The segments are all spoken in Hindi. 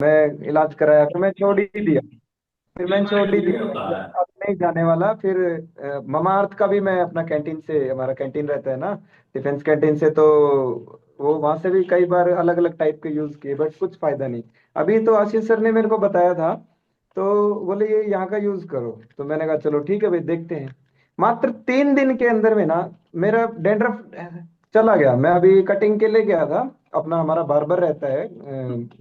मैं इलाज कराया, फिर मैं छोड़ ही दिया। फिर मैंने छोड़ ही दिया, अब नहीं जाने वाला फिर। ममा अर्थ का भी मैं अपना कैंटीन से, हमारा कैंटीन रहता है ना डिफेंस कैंटीन से, तो वो वहां से भी कई बार अलग अलग टाइप के यूज किए, बट कुछ फायदा नहीं। अभी तो आशीष सर ने मेरे को बताया था, तो बोले ये यहाँ का यूज करो, तो मैंने कहा चलो ठीक है भाई, देखते हैं। मात्र 3 दिन के अंदर में ना मेरा डेंड्रफ चला गया। मैं अभी कटिंग के लिए गया था, अपना हमारा बार्बर रहता है,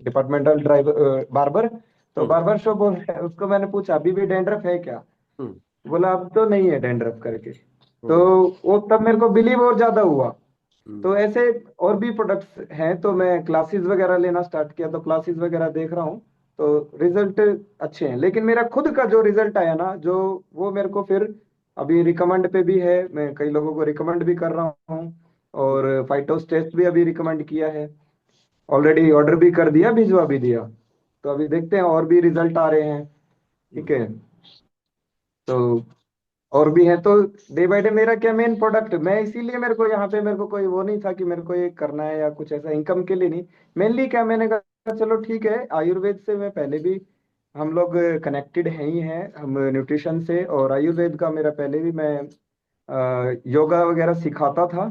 डिपार्टमेंटल ड्राइवर बार्बर। तो हम्म। बार्बर शॉप बोल रहा है, उसको मैंने पूछा अभी भी डेंड्रफ है क्या? हम्म। बोला अब तो नहीं है डेंड्रफ करके। तो हम्म। वो तब मेरे को बिलीव और ज्यादा हुआ। तो हम्म। ऐसे और भी प्रोडक्ट्स हैं, तो मैं क्लासेस वगैरह लेना स्टार्ट किया, तो क्लासेस वगैरह देख रहा हूँ। तो रिजल्ट अच्छे हैं, लेकिन मेरा खुद का जो रिजल्ट आया ना, जो वो मेरे को फिर अभी रिकमेंड पे भी है, मैं कई लोगों को रिकमेंड भी कर रहा हूँ। और फाइटोस टेस्ट भी अभी रिकमेंड किया है, ऑलरेडी ऑर्डर भी कर दिया, भिजवा भी दिया। तो अभी देखते हैं और भी रिजल्ट आ रहे हैं। ठीक हम्म। है। तो और भी है, तो डे बाय डे मेरा क्या मेन प्रोडक्ट, मैं इसीलिए मेरे को यहाँ पे मेरे को कोई वो नहीं था कि मेरे को ये करना है या कुछ ऐसा इनकम के लिए नहीं। मेनली क्या, मैंने कहा चलो ठीक है, आयुर्वेद से मैं पहले भी, हम लोग कनेक्टेड हैं ही हैं हम न्यूट्रिशन से, और आयुर्वेद का मेरा पहले भी मैं योगा वगैरह सिखाता था,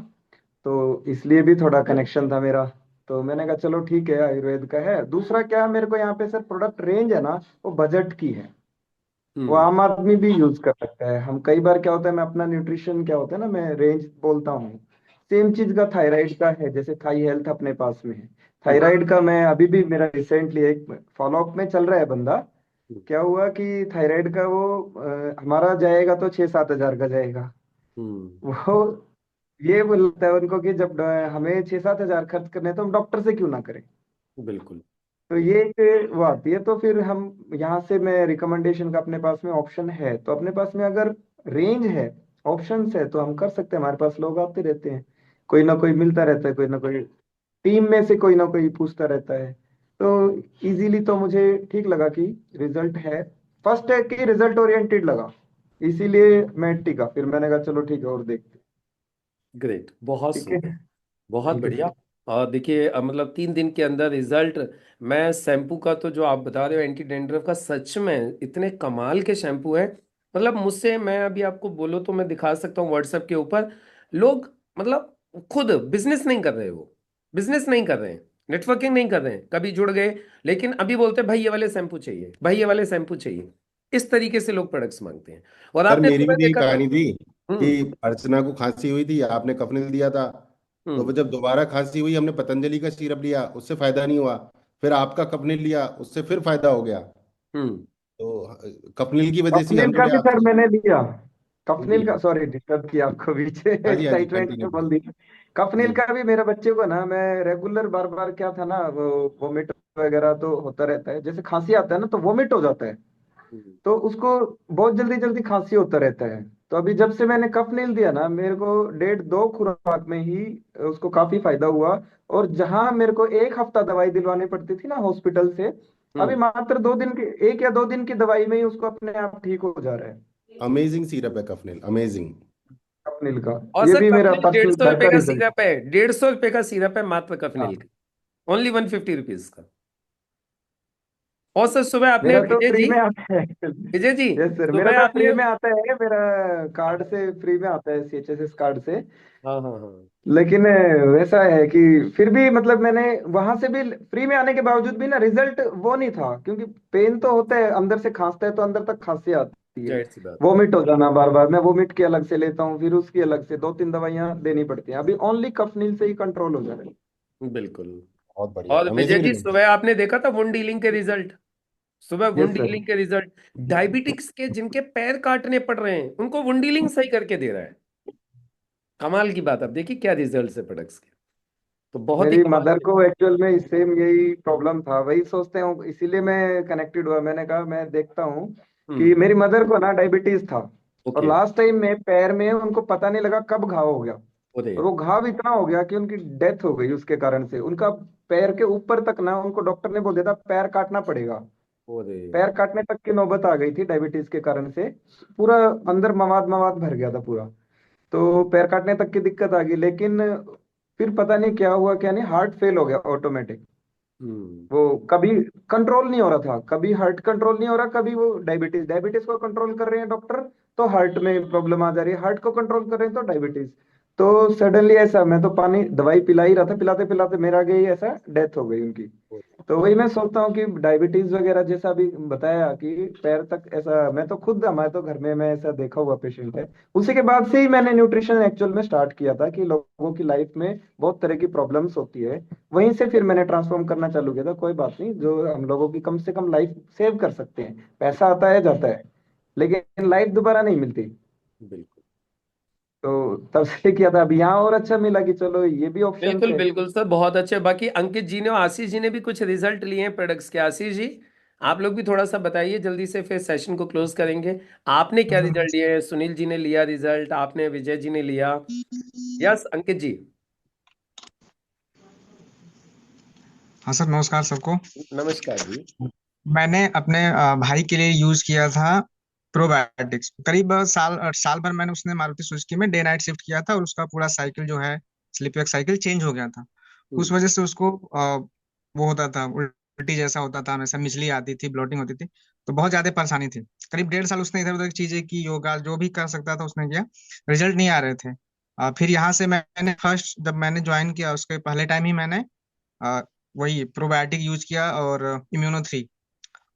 तो इसलिए भी थोड़ा कनेक्शन था मेरा। तो मैंने कहा चलो ठीक है, आयुर्वेद का है। दूसरा क्या, मेरे को यहाँ पे सर प्रोडक्ट रेंज है ना, वो बजट की है। वो हम्म। आम आदमी भी यूज कर सकता है। हम कई बार क्या होता है, मैं अपना न्यूट्रिशन क्या होता है ना, मैं रेंज बोलता हूँ। सेम चीज का थायराइड का है, जैसे थाई हेल्थ अपने पास में है। हम्म। थायराइड का मैं अभी भी, मेरा रिसेंटली एक फॉलो अप में चल रहा है बंदा। हम्म। क्या हुआ कि थायराइड का वो हमारा जाएगा तो 6-7 हजार का जाएगा। हम्म। वो ये बोलता है उनको कि जब हमें 6-7 हजार खर्च करने हैं, तो हम डॉक्टर से क्यों ना करें। बिल्कुल। तो ये एक वो आती है, तो फिर हम यहाँ से, मैं रिकमेंडेशन का अपने पास में ऑप्शन है, तो अपने पास में अगर रेंज है, ऑप्शंस है, तो हम कर सकते हैं। हमारे पास लोग आते रहते हैं, कोई ना कोई मिलता रहता है, कोई ना कोई टीम में से कोई ना कोई पूछता रहता है। तो इजीली तो मुझे ठीक लगा कि रिजल्ट है, फर्स्ट है कि रिजल्ट ओरिएंटेड लगा, इसीलिए मैं टिका। फिर मैंने कहा चलो ठीक है, और देखते हैं। ग्रेट, बहुत ठीक है। सुंदर, बहुत ठीक है बढ़िया। सर। और देखिए मतलब 3 दिन के अंदर रिजल्ट। मैं शैम्पू का तो जो आप बता रहे हो एंटी डेंड्रफ का, सच में इतने कमाल के शैम्पू है। मतलब मुझसे, मैं अभी आपको बोलो तो मैं दिखा सकता हूँ व्हाट्सएप के ऊपर। लोग मतलब खुद बिजनेस नहीं कर रहे, वो बिजनेस नहीं कर रहे हैं, नेटवर्किंग नहीं कर रहे हैं, कभी जुड़ गए, लेकिन अभी बोलते हैं भाई ये वाले शैम्पू चाहिए, भाई ये वाले शैम्पू चाहिए। इस तरीके से लोग प्रोडक्ट्स मांगते हैं। और सर आपने मेरी भी सुबह तो यही देखा था। कहानी थी कि हम्म। अर्चना को खांसी हुई थी, आपने कफनिल दिया था। तो वो हम्म। जब दोबारा खांसी हुई, हमने पतंजलि का सिरप लिया, उससे फायदा नहीं हुआ। फिर आपका कफनिल लिया, उससे फिर फायदा हो गया। हम्म। तो कफनिल की वजह से ही कफनील हम का जुड़े भी सर आपसे। मैंने लिया। जी। कफनील का, सॉरी डिस्टर्ब किया आपको बीच हाँ जी, हाँ जी, एक्साइटमेंट कंटिन्यू में करें। बोल दिया। कफनील जी। का भी मेरे बच्चे को ना, मैं रेगुलर बार बार क्या था ना, वो वोमिट वगैरह तो होता रहता है, जैसे खांसी आता है ना तो वोमिट हो जाता है। हम्म। तो उसको बहुत जल्दी जल्दी खांसी होता रहता है। तो अभी जब से मैंने कफ नील दिया ना, मेरे को 1.5-2 खुराक में ही उसको काफी फायदा हुआ। और जहां मेरे को 1 हफ्ता दवाई दिलवानी पड़ती थी ना हॉस्पिटल से, अभी हम्म। मात्र 2 दिन की, 1 या 2 दिन की दवाई में ही उसको अपने आप ठीक हो जा रहा है। अमेजिंग सिरप है कफनिल, अमेजिंग। कफ नील का और ये सर भी मेरा कफिल डेढ़ पर्सनल सौ घर रुपए का का रिजल्ट सिरप है, 150 रुपए का सिरप है मात्र है। कफिल का। ओनली 150 रुपीज का। और सर सुबह आपने, मेरा तो विजय फ्री जी, में आता है। विजय जी, यस सर, मेरा सुबह तो फ्री आपने, में आता है, मेरा कार्ड से फ्री में आता है, CHSS कार्ड से। हाँ हाँ हाँ। लेकिन वैसा है कि फिर भी मतलब मैंने वहां से भी फ्री में आने के बावजूद भी ना रिजल्ट वो नहीं था, क्योंकि पेन तो होता है, अंदर से खांसता है तो अंदर तक खांसी आती है। जाहिर सी बात है। वोमिट हो जाना बार बार, मैं वोमिट की अलग से लेता हूँ, फिर उसकी अलग से 2-3 दवाइयां देनी पड़ती हैं। अभी ओनली कफ नील से ही कंट्रोल हो जा रहा है। बिल्कुल। बहुत बढ़िया, और विजय अमेजिंग जी रिजल्ट। सुबह आपने देखा था वुंड डीलिंग के रिजल्ट। सुबह वुंड यस सर। डीलिंग के रिजल्ट। डायबिटिक्स के जिनके पैर काटने पड़ रहे हैं उनको वुंड डीलिंग सही करके दे रहा है। कमाल की बात, अब देखिए क्या रिजल्ट है प्रोडक्ट्स के। तो बहुत ही मेरी कमाल मदर के। को एक्चुअल में सेम यही प्रॉब्लम था, वही सोचते हूँ, इसीलिए मैं कनेक्टेड हुआ। मैंने कहा मैं देखता हूँ कि हम्म। मेरी मदर को ना डायबिटीज था, और ओके। लास्ट टाइम में पैर में उनको पता नहीं लगा कब घाव हो गया। ओके। और वो घाव इतना हो गया कि उनकी डेथ हो गई उसके कारण से। उनका पैर के ऊपर तक ना, उनको डॉक्टर ने बोल दिया था पैर काटना पड़ेगा। ओके। पैर काटने तक की नौबत आ गई थी डायबिटीज के कारण से। पूरा अंदर मवाद मवाद भर गया था पूरा। तो पैर काटने तक की दिक्कत आ गई, लेकिन फिर पता नहीं क्या हुआ क्या नहीं, हार्ट फेल हो गया ऑटोमेटिक। हम्म। वो कभी कंट्रोल नहीं हो रहा था, कभी हार्ट कंट्रोल नहीं हो रहा, कभी वो डायबिटीज, डायबिटीज को कंट्रोल कर रहे हैं डॉक्टर तो हार्ट में प्रॉब्लम आ जा रही है, हार्ट को कंट्रोल कर रहे हैं तो डायबिटीज। तो सडनली ऐसा, मैं तो पानी दवाई पिला ही रहा था, पिलाते पिलाते मेरा गई ऐसा डेथ हो गई उनकी। तो वही मैं सोचता हूँ कि डायबिटीज वगैरह जैसा भी बताया कि पैर तक ऐसा, मैं तो खुद, हमारे तो घर में मैं ऐसा देखा हुआ पेशेंट है। उसी के बाद से ही मैंने न्यूट्रिशन एक्चुअल में स्टार्ट किया था कि लोगों की लाइफ में बहुत तरह की प्रॉब्लम्स होती है, वहीं से फिर मैंने ट्रांसफॉर्म करना चालू किया था। कोई बात नहीं, जो हम लोगों की कम से कम लाइफ सेव कर सकते हैं, पैसा आता है जाता है लेकिन लाइफ दोबारा नहीं मिलती। बिल्कुल तो तब से किया था, अब यहाँ और अच्छा मिला कि चलो ये भी ऑप्शंस बिल्कुल है। बिल्कुल सर, बहुत अच्छे। बाकी अंकित जी ने और आशीष जी ने भी कुछ रिजल्ट लिए हैं प्रोडक्ट्स के। आशीष जी, आप लोग भी थोड़ा सा बताइए जल्दी से, फिर सेशन को क्लोज करेंगे। आपने क्या रिजल्ट लिए हैं? सुनील जी ने लिया रिजल्ट, आपने, विजय जी ने लिया। यस अंकित जी। हाँ सर, नमस्कार सबको। नमस्कार जी। मैंने अपने भाई के लिए यूज किया था प्रोबायोटिक्स। करीब साल भर मैंने उसने मारुति सुजुकी में डे नाइट शिफ्ट किया था, और उसका पूरा साइकिल जो है, स्लीप वेक साइकिल चेंज हो गया था। उस हम्म। वजह से उसको वो होता था, उल्टी जैसा होता था, हमेशा मिचली आती थी, ब्लोटिंग होती थी। तो बहुत ज्यादा परेशानी थी। करीब 1.5 साल उसने इधर उधर की चीजें की, योगा जो भी कर सकता था उसने किया, रिजल्ट नहीं आ रहे थे। फिर यहाँ से मैंने फर्स्ट जब मैंने ज्वाइन किया, उसके पहले टाइम ही मैंने आ, वही प्रोबायोटिक यूज किया और इम्यूनो 3।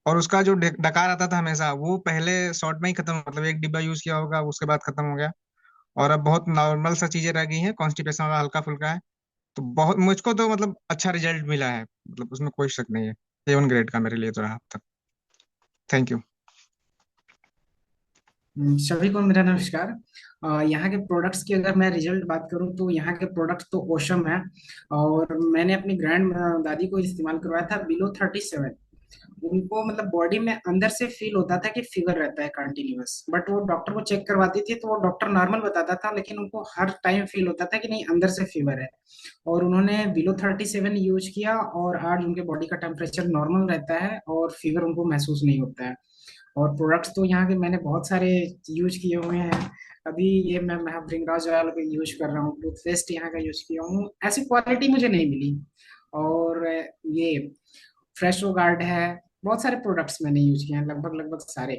और उसका जो डकार आता था हमेशा, वो पहले शॉर्ट में ही खत्म, मतलब एक डिब्बा यूज किया होगा उसके बाद खत्म हो गया। और अब बहुत नॉर्मल सा चीजें रह गई हैं, कॉन्स्टिपेशन वाला हल्का फुल्का है। तो बहुत मुझको तो मतलब अच्छा रिजल्ट मिला है, मतलब उसमें कोई शक नहीं है। A1 ग्रेड का मेरे लिए तो रहा अब तक। Thank you. सभी को मेरा नमस्कार। यहाँ के प्रोडक्ट्स की अगर मैं रिजल्ट बात करूँ तो यहाँ के प्रोडक्ट्स तो ओशम है। और मैंने अपनी ग्रैंड दादी को इस्तेमाल करवाया था बिलो 37। उनको मतलब बॉडी में अंदर से फील होता था कि फीवर रहता है कंटिन्यूअस, बट वो डॉक्टर को चेक करवाती थी तो वो डॉक्टर नॉर्मल बताता था, लेकिन उनको हर टाइम फील होता था कि नहीं अंदर से फीवर है। और उन्होंने बिलो 37 यूज किया और आज उनके बॉडी का टेम्परेचर नॉर्मल रहता है और फीवर उनको महसूस नहीं होता है। और प्रोडक्ट्स तो यहाँ के मैंने बहुत सारे यूज किए हुए हैं। अभी ये मैं भृंगराज ऑयल का यूज कर रहा हूँ, टूथपेस्ट यहाँ का यूज किया हूँ, ऐसी क्वालिटी मुझे नहीं मिली। और ये फ्रेशो गार्ड है, बहुत सारे प्रोडक्ट्स मैंने यूज किए हैं, लगभग लगभग सारे,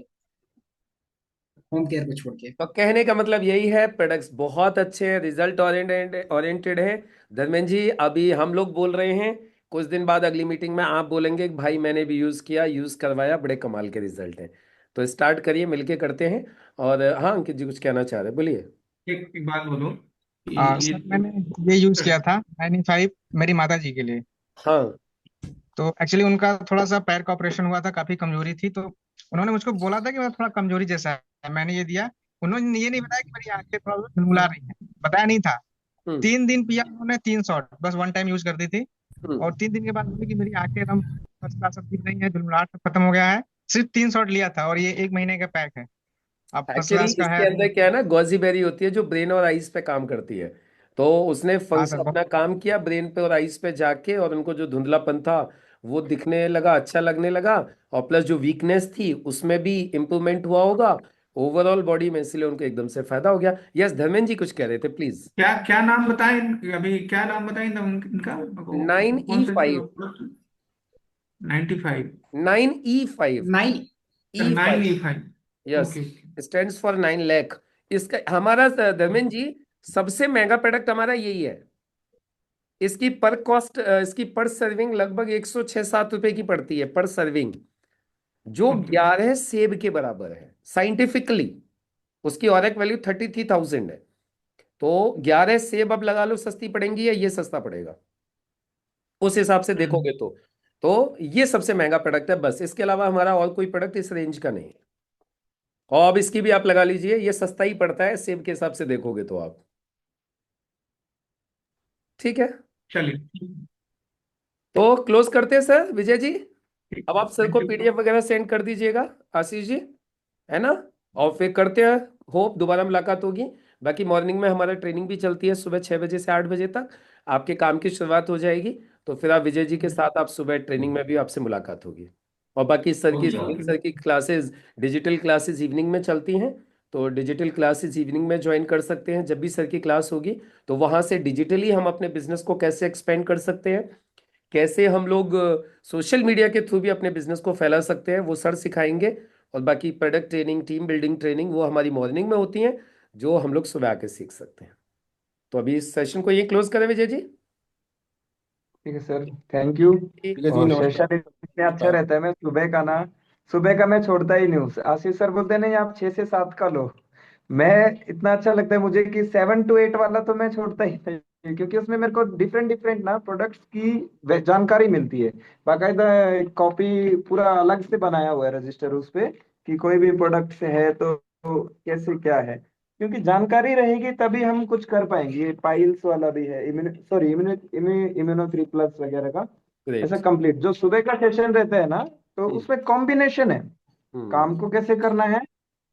होम केयर को छोड़ के। तो कहने का मतलब यही है, प्रोडक्ट्स बहुत अच्छे हैं, रिजल्ट ओरिएंटेड ओरिएंटेड है। धर्मेंद्र जी, अभी हम लोग बोल रहे हैं, कुछ दिन बाद अगली मीटिंग में आप बोलेंगे कि भाई मैंने भी यूज किया, यूज करवाया, बड़े कमाल के रिजल्ट हैं। तो स्टार्ट करिए, मिलके करते हैं। और हाँ अंकित जी कुछ कहना चाह रहे हैं, बोलिए। एक बात बोलो कि ये सर मैंने ये यूज किया था 95 मेरी माता जी के लिए। हाँ। तो एक्चुअली उनका थोड़ा सा पैर का ऑपरेशन हुआ था, काफी कमजोरी थी। तो उन्होंने मुझको बोला था कि मैं थोड़ा कमजोरी जैसा है, मैंने ये दिया। उन्होंने ये नहीं बताया कि मेरी आंखें थोड़ा झुलमुला रही हैं, बताया नहीं था। हम्म। 3 दिन पिया उन्होंने, 3 शॉट, बस 1 टाइम यूज करती थी। हम्म। और 3 दिन के बाद बोली कि मेरी आंखें एकदम फर्स्ट क्लास अब दिख रही है, झुलमुलाहट सब खत्म हो गया है। सिर्फ 3 शॉट लिया था, और ये 1 महीने का पैक है, अब फर्स्ट एक्चुअली क्लास का इसके है अंदर अभी। क्या है ना, गॉजीबेरी होती है जो ब्रेन और आईज पे काम करती है। तो उसने हाँ फंक्शन सर, अपना काम किया ब्रेन पे और आईज पे जाके, और उनको जो धुंधलापन था वो दिखने लगा, अच्छा लगने लगा। और प्लस जो वीकनेस थी उसमें भी इम्प्रूवमेंट हुआ होगा ओवरऑल बॉडी में, इसलिए उनको एकदम से फायदा हो गया। यस धर्मेंद्र जी कुछ कह रहे थे, प्लीज। क्या क्या नाम बताएं अभी क्या नाम बताएं इनका नाइन ई कौन से five 95 nine E five nine. E 9E5 yes, okay. Stands for 9 lakh. इसका हमारा धर्मेंद्र जी सबसे महंगा प्रोडक्ट हमारा यही है। इसकी पर कॉस्ट, इसकी पर सर्विंग लगभग 106-107 रुपए की पड़ती है पर सर्विंग, जो ओके 11 सेब के बराबर है साइंटिफिकली। उसकी ऑरेक वैल्यू 33,000 है। तो 11 सेब अब लगा लो सस्ती पड़ेंगी या ये सस्ता पड़ेगा, उस हिसाब से देखोगे तो ये सबसे महंगा प्रोडक्ट है। बस इसके अलावा हमारा और कोई प्रोडक्ट इस रेंज का नहीं है। और अब इसकी भी आप लगा लीजिए, ये सस्ता ही पड़ता है सेब के हिसाब से देखोगे तो आप। ठीक है, चलिए। तो क्लोज करते हैं सर, विजय जी। ठीक अब आप सर थैंक को यू। पीडीएफ वगैरह सेंड कर दीजिएगा, आशीष जी, है ना। और फिर करते हैं, होप दोबारा मुलाकात होगी। बाकी मॉर्निंग में हमारा ट्रेनिंग भी चलती है सुबह 6 बजे से 8 बजे तक, आपके काम की शुरुआत हो जाएगी। तो फिर आप विजय जी के साथ आप सुबह ट्रेनिंग में भी आपसे मुलाकात होगी। और बाकी सर की, ओके सुनील ओके सर की क्लासेस, डिजिटल क्लासेस इवनिंग में चलती हैं। तो डिजिटल क्लासेस इवनिंग में ज्वाइन कर सकते हैं, जब भी सर की क्लास होगी। तो वहाँ से डिजिटली हम अपने बिजनेस को कैसे एक्सपेंड कर सकते हैं, कैसे हम लोग सोशल मीडिया के थ्रू भी अपने बिजनेस को फैला सकते हैं, वो सर सिखाएंगे। और बाकी product training, team building training वो हमारी मॉर्निंग में होती हैं, जो हम लोग सुबह आके सीख सकते हैं। तो अभी इस सेशन को ये क्लोज करें विजय जी। ठीक है सर, थैंक यू। ठीक है जी, और नमस्कार। सेशन इतने अच्छा नमस्कार। रहता है, मैं सुबह का मैं छोड़ता ही नहीं हूँ। आशीष सर बोलते हैं नहीं आप 6 से 7 का लो, मैं इतना अच्छा लगता है मुझे कि 7 to 8 वाला तो मैं छोड़ता ही नहीं, क्योंकि उसमें मेरे को डिफरेंट डिफरेंट ना प्रोडक्ट्स की जानकारी मिलती है। बाकायदा कॉपी पूरा अलग से बनाया हुआ है रजिस्टर उस पे, कि कोई भी प्रोडक्ट से है तो कैसे क्या है, क्योंकि जानकारी रहेगी तभी हम कुछ कर पाएंगे। ये पाइल्स वाला भी है, इम्यूनो 3+ वगैरह का ऐसा ग्रेट। कंप्लीट जो सुबह का सेशन रहता है ना, तो उसमें कॉम्बिनेशन है, हम्म काम को कैसे करना है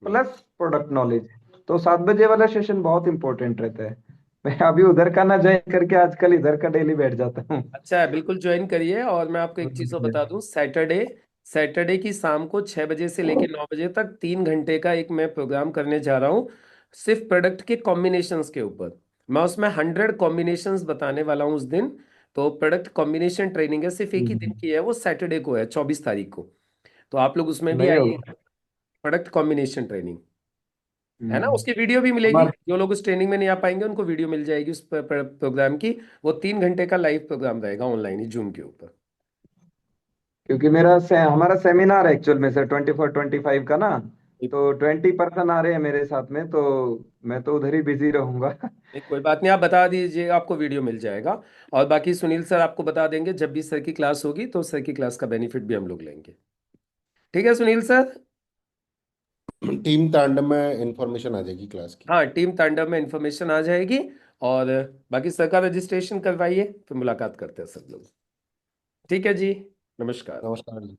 प्लस प्रोडक्ट नॉलेज। तो 7 बजे वाला सेशन बहुत इंपॉर्टेंट रहता है। मैं अभी उधर का ना ज्वाइन करके आजकल इधर का डेली बैठ जाता हूँ। अच्छा है, बिल्कुल ज्वाइन करिए। और मैं आपको एक चीज और बता दूं, सैटरडे सैटरडे की शाम को 6 बजे से लेकर 9 बजे तक 3 घंटे का एक मैं प्रोग्राम करने जा रहा हूँ, सिर्फ प्रोडक्ट के कॉम्बिनेशंस के ऊपर। मैं उसमें 100 कॉम्बिनेशंस बताने वाला हूँ उस दिन। तो प्रोडक्ट कॉम्बिनेशन ट्रेनिंग है, सिर्फ एक ही दिन की है, वो सैटरडे को है, 24 तारीख को। तो आप लोग उसमें भी नहीं आइए। होगा। प्रोडक्ट कॉम्बिनेशन ट्रेनिंग है ना, हम्म, उसकी वीडियो भी मिलेगी। हमारे जो लोग उस ट्रेनिंग में नहीं आ पाएंगे उनको वीडियो मिल जाएगी उस प्रोग्राम की। वो 3 घंटे का लाइव प्रोग्राम रहेगा ऑनलाइन ही, जूम के ऊपर। क्योंकि हमारा सेमिनार है एक्चुअल में सर 24-25 का ना, तो 20 पर्सन आ रहे हैं मेरे साथ में, तो मैं तो उधर ही बिजी रहूंगा। नहीं, कोई बात नहीं, आप बता दीजिए, आपको वीडियो मिल जाएगा। और बाकी सुनील सर आपको बता देंगे जब भी सर की क्लास होगी, तो सर की क्लास का बेनिफिट भी हम लोग लेंगे। ठीक है सुनील सर। टीम तांडव में इंफॉर्मेशन आ जाएगी क्लास की। हाँ, टीम तांडव में इंफॉर्मेशन आ जाएगी। और बाकी सर का रजिस्ट्रेशन करवाइए, फिर मुलाकात करते हैं सब लोग। ठीक है जी, नमस्कार। नमस्कार जी।